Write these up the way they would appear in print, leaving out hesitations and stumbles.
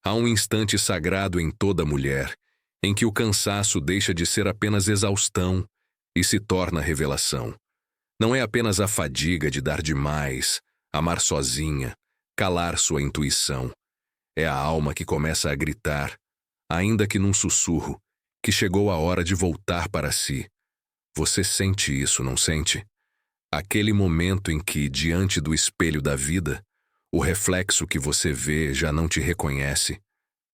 Há um instante sagrado em toda mulher, em que o cansaço deixa de ser apenas exaustão e se torna revelação. Não é apenas a fadiga de dar demais, amar sozinha, calar sua intuição. É a alma que começa a gritar, ainda que num sussurro, que chegou a hora de voltar para si. Você sente isso, não sente? Aquele momento em que, diante do espelho da vida, o reflexo que você vê já não te reconhece.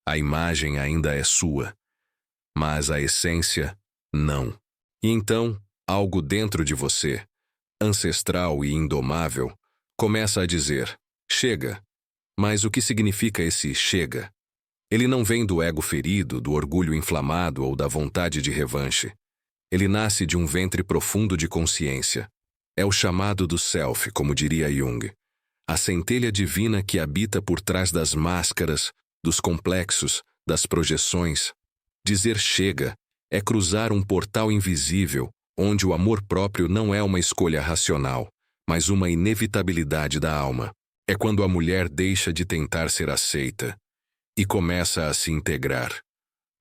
A imagem ainda é sua, mas a essência, não. E então, algo dentro de você, ancestral e indomável, começa a dizer, chega. Mas o que significa esse chega? Ele não vem do ego ferido, do orgulho inflamado ou da vontade de revanche. Ele nasce de um ventre profundo de consciência. É o chamado do self, como diria Jung. A centelha divina que habita por trás das máscaras, dos complexos, das projeções. Dizer chega é cruzar um portal invisível, onde o amor próprio não é uma escolha racional, mas uma inevitabilidade da alma. É quando a mulher deixa de tentar ser aceita e começa a se integrar.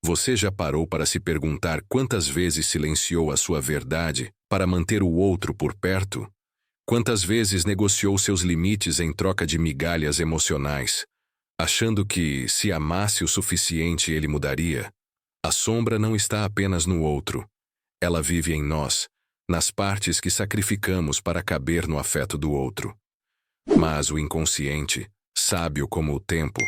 Você já parou para se perguntar quantas vezes silenciou a sua verdade para manter o outro por perto? Quantas vezes negociou seus limites em troca de migalhas emocionais, achando que, se amasse o suficiente, ele mudaria? A sombra não está apenas no outro. Ela vive em nós, nas partes que sacrificamos para caber no afeto do outro. Mas o inconsciente, sábio como o tempo,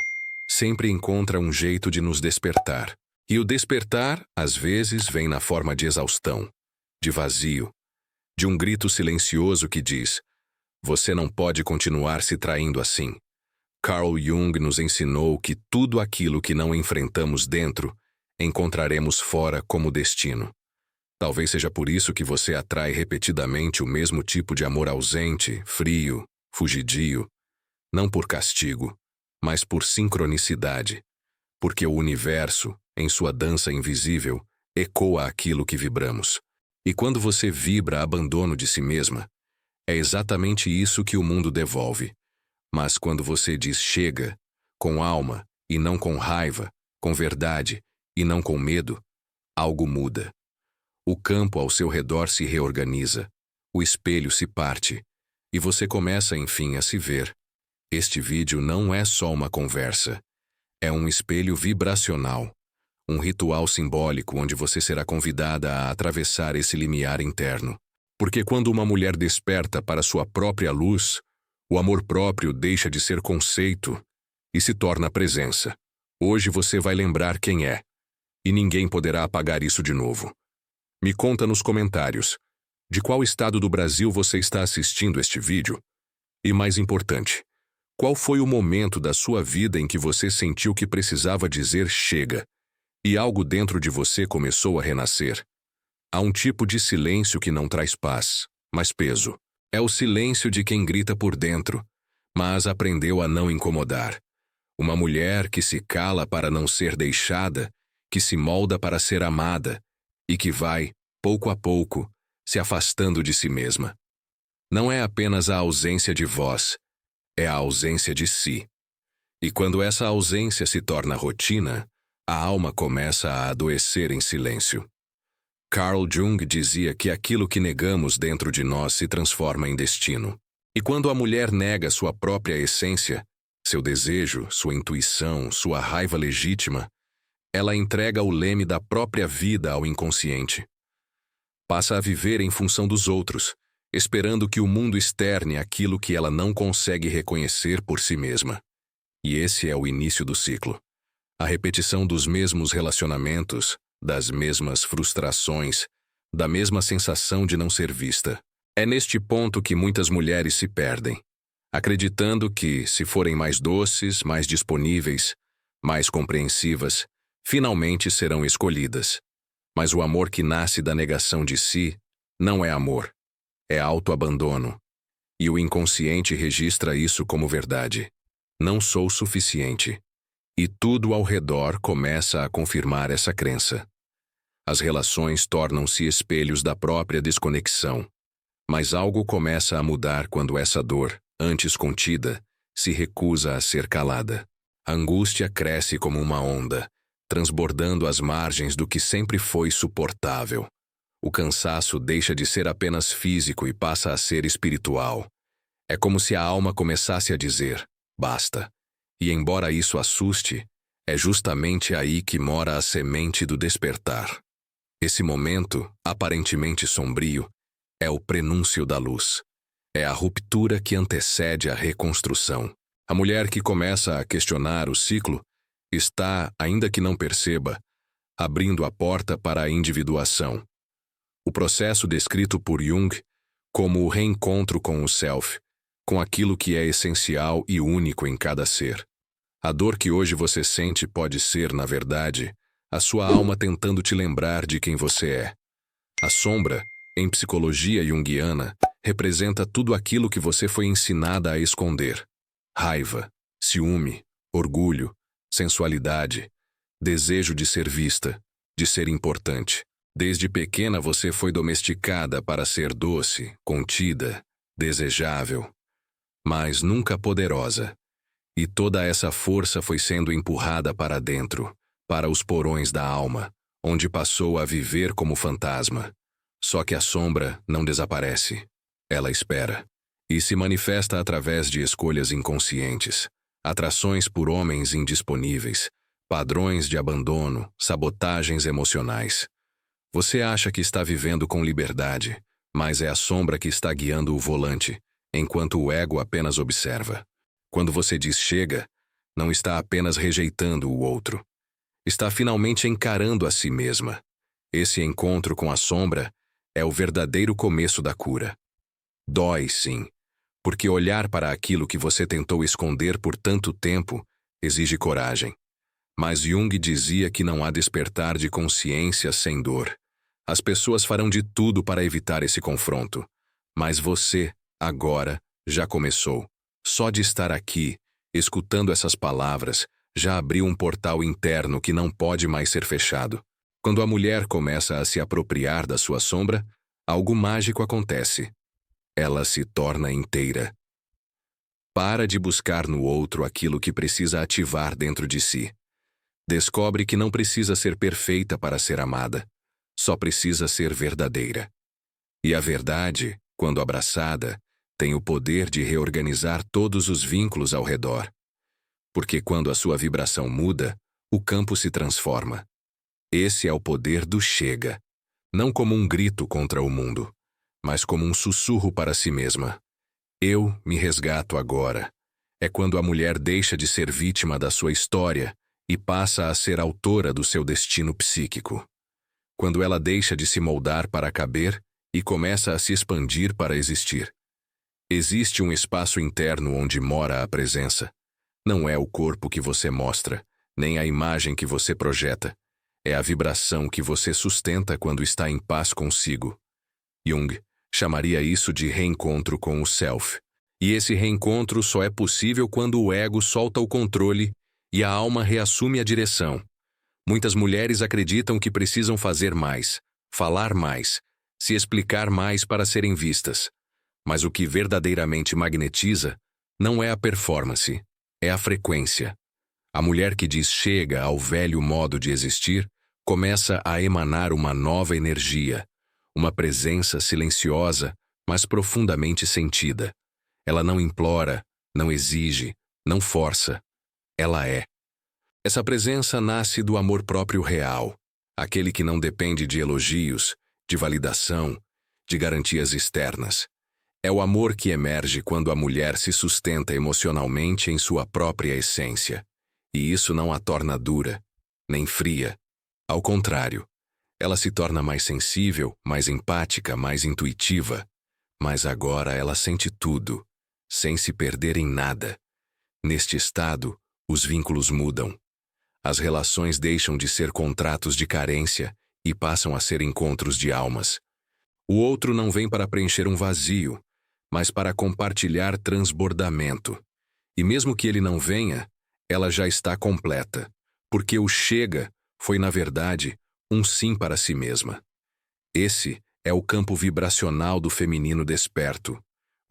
sempre encontra um jeito de nos despertar. E o despertar, às vezes, vem na forma de exaustão, de vazio, de um grito silencioso que diz: você não pode continuar se traindo assim. Carl Jung nos ensinou que tudo aquilo que não enfrentamos dentro, encontraremos fora como destino. Talvez seja por isso que você atrai repetidamente o mesmo tipo de amor ausente, frio, fugidio, não por castigo, mas por sincronicidade, porque o universo, em sua dança invisível, ecoa aquilo que vibramos. E quando você vibra abandono de si mesma, é exatamente isso que o mundo devolve. Mas quando você diz chega, com alma e não com raiva, com verdade e não com medo, algo muda. O campo ao seu redor se reorganiza, o espelho se parte, e você começa, enfim, a se ver. Este vídeo não é só uma conversa. É um espelho vibracional, um ritual simbólico onde você será convidada a atravessar esse limiar interno. Porque quando uma mulher desperta para sua própria luz, o amor próprio deixa de ser conceito e se torna presença. Hoje você vai lembrar quem é, e ninguém poderá apagar isso de novo. Me conta nos comentários, de qual estado do Brasil você está assistindo este vídeo? E mais importante, qual foi o momento da sua vida em que você sentiu que precisava dizer chega, e algo dentro de você começou a renascer? Há um tipo de silêncio que não traz paz, mas peso. É o silêncio de quem grita por dentro, mas aprendeu a não incomodar. Uma mulher que se cala para não ser deixada, que se molda para ser amada, e que vai, pouco a pouco, se afastando de si mesma. Não é apenas a ausência de voz, é a ausência de si. E quando essa ausência se torna rotina, a alma começa a adoecer em silêncio. Carl Jung dizia que aquilo que negamos dentro de nós se transforma em destino. E quando a mulher nega sua própria essência, seu desejo, sua intuição, sua raiva legítima, ela entrega o leme da própria vida ao inconsciente. Passa a viver em função dos outros, esperando que o mundo externe aquilo que ela não consegue reconhecer por si mesma. E esse é o início do ciclo. A repetição dos mesmos relacionamentos, das mesmas frustrações, da mesma sensação de não ser vista. É neste ponto que muitas mulheres se perdem, acreditando que, se forem mais doces, mais disponíveis, mais compreensivas, finalmente serão escolhidas. Mas o amor que nasce da negação de si não é amor, é autoabandono. E o inconsciente registra isso como verdade. Não sou suficiente. E tudo ao redor começa a confirmar essa crença. As relações tornam-se espelhos da própria desconexão. Mas algo começa a mudar quando essa dor, antes contida, se recusa a ser calada. A angústia cresce como uma onda, transbordando as margens do que sempre foi suportável. O cansaço deixa de ser apenas físico e passa a ser espiritual. É como se a alma começasse a dizer: basta. E embora isso assuste, é justamente aí que mora a semente do despertar. Esse momento, aparentemente sombrio, é o prenúncio da luz. É a ruptura que antecede a reconstrução. A mulher que começa a questionar o ciclo está, ainda que não perceba, abrindo a porta para a individuação. O processo descrito por Jung como o reencontro com o self, com aquilo que é essencial e único em cada ser. A dor que hoje você sente pode ser, na verdade, a sua alma tentando te lembrar de quem você é. A sombra, em psicologia junguiana, representa tudo aquilo que você foi ensinada a esconder. Raiva, ciúme, orgulho, sensualidade, desejo de ser vista, de ser importante. Desde pequena você foi domesticada para ser doce, contida, desejável, mas nunca poderosa. E toda essa força foi sendo empurrada para dentro, para os porões da alma, onde passou a viver como fantasma. Só que a sombra não desaparece. Ela espera. E se manifesta através de escolhas inconscientes, atrações por homens indisponíveis, padrões de abandono, sabotagens emocionais. Você acha que está vivendo com liberdade, mas é a sombra que está guiando o volante, enquanto o ego apenas observa. Quando você diz chega, não está apenas rejeitando o outro. Está finalmente encarando a si mesma. Esse encontro com a sombra é o verdadeiro começo da cura. Dói, sim, porque olhar para aquilo que você tentou esconder por tanto tempo exige coragem. Mas Jung dizia que não há despertar de consciência sem dor. As pessoas farão de tudo para evitar esse confronto. Mas você, agora, já começou. Só de estar aqui, escutando essas palavras, já abriu um portal interno que não pode mais ser fechado. Quando a mulher começa a se apropriar da sua sombra, algo mágico acontece. Ela se torna inteira. Para de buscar no outro aquilo que precisa ativar dentro de si. Descobre que não precisa ser perfeita para ser amada. Só precisa ser verdadeira. E a verdade, quando abraçada, tem o poder de reorganizar todos os vínculos ao redor. Porque quando a sua vibração muda, o campo se transforma. Esse é o poder do chega. Não como um grito contra o mundo, mas como um sussurro para si mesma. Eu me resgato agora. É quando a mulher deixa de ser vítima da sua história e passa a ser autora do seu destino psíquico. Quando ela deixa de se moldar para caber e começa a se expandir para existir. Existe um espaço interno onde mora a presença. Não é o corpo que você mostra, nem a imagem que você projeta. É a vibração que você sustenta quando está em paz consigo. Jung chamaria isso de reencontro com o self. E esse reencontro só é possível quando o ego solta o controle e a alma reassume a direção. Muitas mulheres acreditam que precisam fazer mais, falar mais, se explicar mais para serem vistas. Mas o que verdadeiramente magnetiza não é a performance, é a frequência. A mulher que diz chega ao velho modo de existir começa a emanar uma nova energia, uma presença silenciosa, mas profundamente sentida. Ela não implora, não exige, não força. Ela é. Essa presença nasce do amor próprio real, aquele que não depende de elogios, de validação, de garantias externas. É o amor que emerge quando a mulher se sustenta emocionalmente em sua própria essência. E isso não a torna dura, nem fria. Ao contrário, ela se torna mais sensível, mais empática, mais intuitiva. Mas agora ela sente tudo, sem se perder em nada. Neste estado, os vínculos mudam. As relações deixam de ser contratos de carência e passam a ser encontros de almas. O outro não vem para preencher um vazio, mas para compartilhar transbordamento. E mesmo que ele não venha, ela já está completa, porque o chega foi, na verdade, um sim para si mesma. Esse é o campo vibracional do feminino desperto,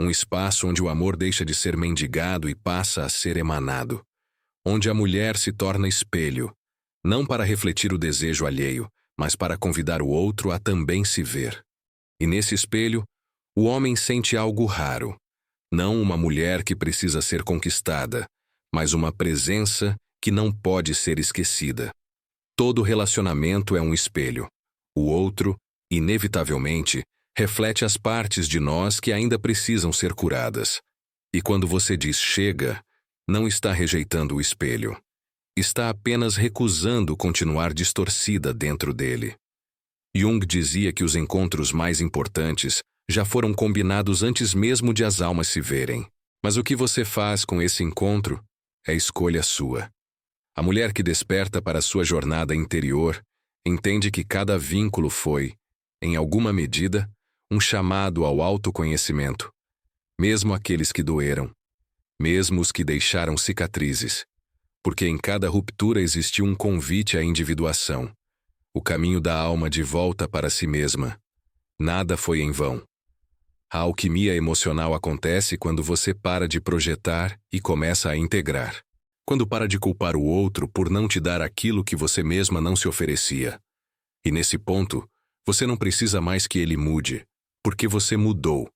um espaço onde o amor deixa de ser mendigado e passa a ser emanado. onde a mulher se torna espelho, não para refletir o desejo alheio, mas para convidar o outro a também se ver. E nesse espelho, o homem sente algo raro, não uma mulher que precisa ser conquistada, mas uma presença que não pode ser esquecida. Todo relacionamento é um espelho. O outro, inevitavelmente, reflete as partes de nós que ainda precisam ser curadas. E quando você diz chega, não está rejeitando o espelho. Está apenas recusando continuar distorcida dentro dele. Jung dizia que os encontros mais importantes já foram combinados antes mesmo de as almas se verem. Mas o que você faz com esse encontro é escolha sua. A mulher que desperta para sua jornada interior entende que cada vínculo foi, em alguma medida, um chamado ao autoconhecimento. Mesmo aqueles que doeram, mesmo os que deixaram cicatrizes, porque em cada ruptura existiu um convite à individuação, o caminho da alma de volta para si mesma. Nada foi em vão. A alquimia emocional acontece quando você para de projetar e começa a integrar. Quando para de culpar o outro por não te dar aquilo que você mesma não se oferecia. E nesse ponto, você não precisa mais que ele mude, porque você mudou.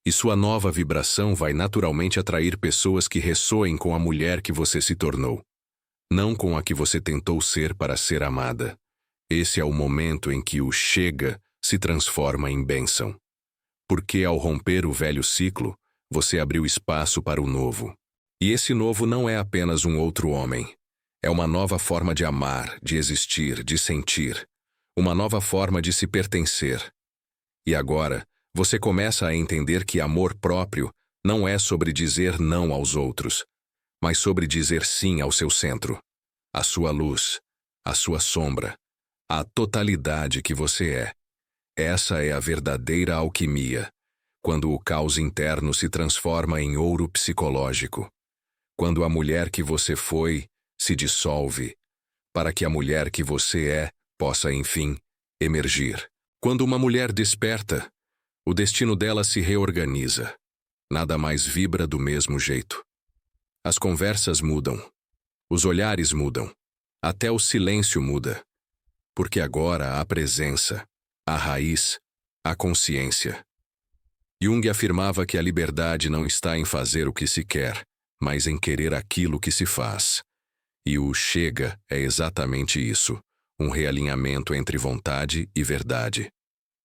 E sua nova vibração vai naturalmente atrair pessoas que ressoem com a mulher que você se tornou, não com a que você tentou ser para ser amada. Esse é o momento em que o chega se transforma em bênção. Porque ao romper o velho ciclo, você abriu espaço para o novo. E esse novo não é apenas um outro homem. É uma nova forma de amar, de existir, de sentir. Uma nova forma de se pertencer. E agora, você começa a entender que amor próprio não é sobre dizer não aos outros, mas sobre dizer sim ao seu centro, à sua luz, à sua sombra, à totalidade que você é. Essa é a verdadeira alquimia, quando o caos interno se transforma em ouro psicológico. Quando a mulher que você foi se dissolve, para que a mulher que você é possa, enfim, emergir. Quando uma mulher desperta, o destino dela se reorganiza. Nada mais vibra do mesmo jeito. As conversas mudam. Os olhares mudam. Até o silêncio muda. Porque agora há presença, a raiz, a consciência. Jung afirmava que a liberdade não está em fazer o que se quer, mas em querer aquilo que se faz. E o chega é exatamente isso, um realinhamento entre vontade e verdade.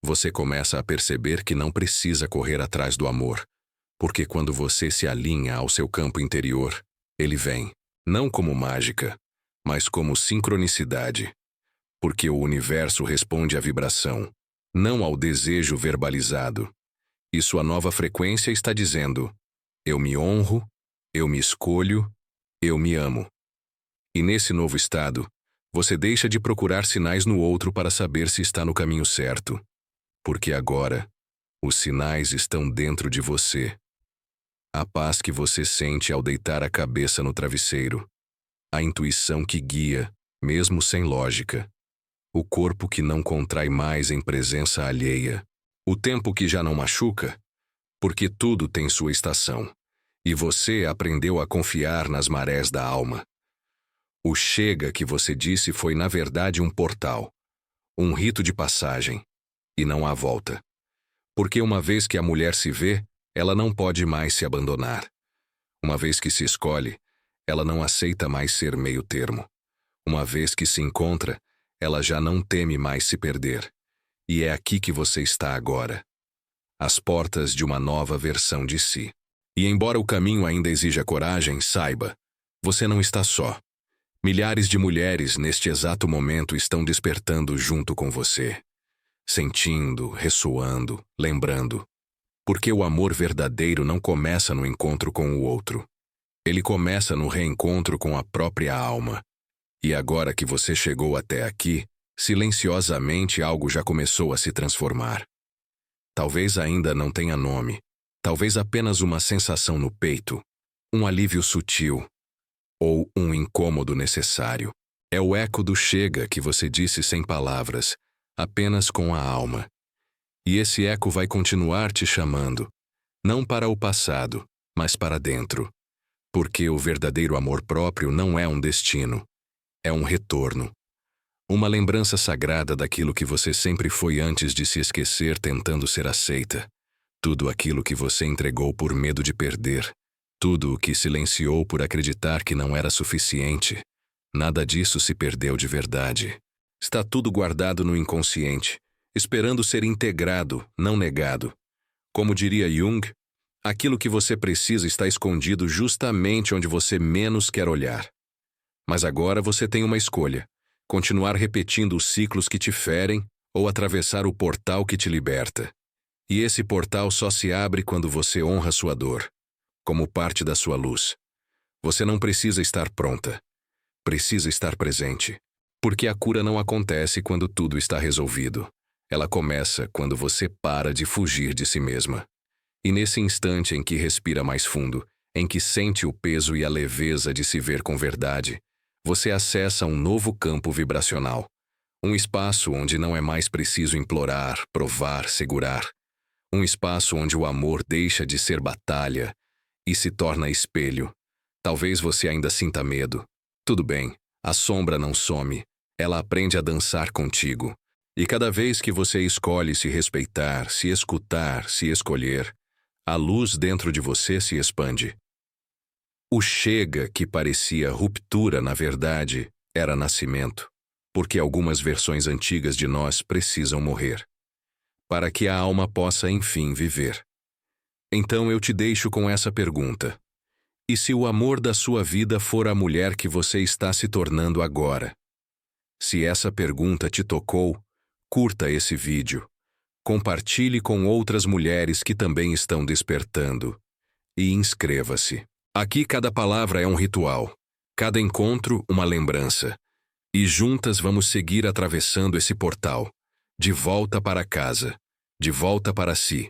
Você começa a perceber que não precisa correr atrás do amor, porque quando você se alinha ao seu campo interior, ele vem, não como mágica, mas como sincronicidade. Porque o universo responde à vibração, não ao desejo verbalizado. E sua nova frequência está dizendo: eu me honro, eu me escolho, eu me amo. E nesse novo estado, você deixa de procurar sinais no outro para saber se está no caminho certo. Porque agora, os sinais estão dentro de você. A paz que você sente ao deitar a cabeça no travesseiro. A intuição que guia, mesmo sem lógica. O corpo que não contrai mais em presença alheia. O tempo que já não machuca, porque tudo tem sua estação. E você aprendeu a confiar nas marés da alma. O chega que você disse foi na verdade um portal. Um rito de passagem. E não há volta. Porque uma vez que a mulher se vê, ela não pode mais se abandonar. Uma vez que se escolhe, ela não aceita mais ser meio termo. Uma vez que se encontra, ela já não teme mais se perder. E é aqui que você está agora. Às portas de uma nova versão de si. E embora o caminho ainda exija coragem, saiba, você não está só. Milhares de mulheres neste exato momento estão despertando junto com você. Sentindo, ressoando, lembrando. Porque o amor verdadeiro não começa no encontro com o outro. Ele começa no reencontro com a própria alma. E agora que você chegou até aqui, silenciosamente algo já começou a se transformar. Talvez ainda não tenha nome. Talvez apenas uma sensação no peito. Um alívio sutil. Ou um incômodo necessário. É o eco do chega que você disse sem palavras, apenas com a alma. E esse eco vai continuar te chamando, não para o passado, mas para dentro. Porque o verdadeiro amor próprio não é um destino, é um retorno. Uma lembrança sagrada daquilo que você sempre foi antes de se esquecer tentando ser aceita. Tudo aquilo que você entregou por medo de perder. Tudo o que silenciou por acreditar que não era suficiente. Nada disso se perdeu de verdade. Está tudo guardado no inconsciente, esperando ser integrado, não negado. Como diria Jung, aquilo que você precisa está escondido justamente onde você menos quer olhar. Mas agora você tem uma escolha: continuar repetindo os ciclos que te ferem ou atravessar o portal que te liberta. E esse portal só se abre quando você honra sua dor, como parte da sua luz. Você não precisa estar pronta. Precisa estar presente. Porque a cura não acontece quando tudo está resolvido. Ela começa quando você para de fugir de si mesma. E nesse instante em que respira mais fundo, em que sente o peso e a leveza de se ver com verdade, você acessa um novo campo vibracional. Um espaço onde não é mais preciso implorar, provar, segurar. Um espaço onde o amor deixa de ser batalha e se torna espelho. Talvez você ainda sinta medo. Tudo bem, a sombra não some. Ela aprende a dançar contigo. E cada vez que você escolhe se respeitar, se escutar, se escolher, a luz dentro de você se expande. O chega que parecia ruptura, na verdade, era nascimento, porque algumas versões antigas de nós precisam morrer, para que a alma possa, enfim, viver. Então eu te deixo com essa pergunta: e se o amor da sua vida for a mulher que você está se tornando agora? Se essa pergunta te tocou, curta esse vídeo. Compartilhe com outras mulheres que também estão despertando. E inscreva-se. Aqui cada palavra é um ritual. Cada encontro, uma lembrança. E juntas vamos seguir atravessando esse portal. De volta para casa. De volta para si.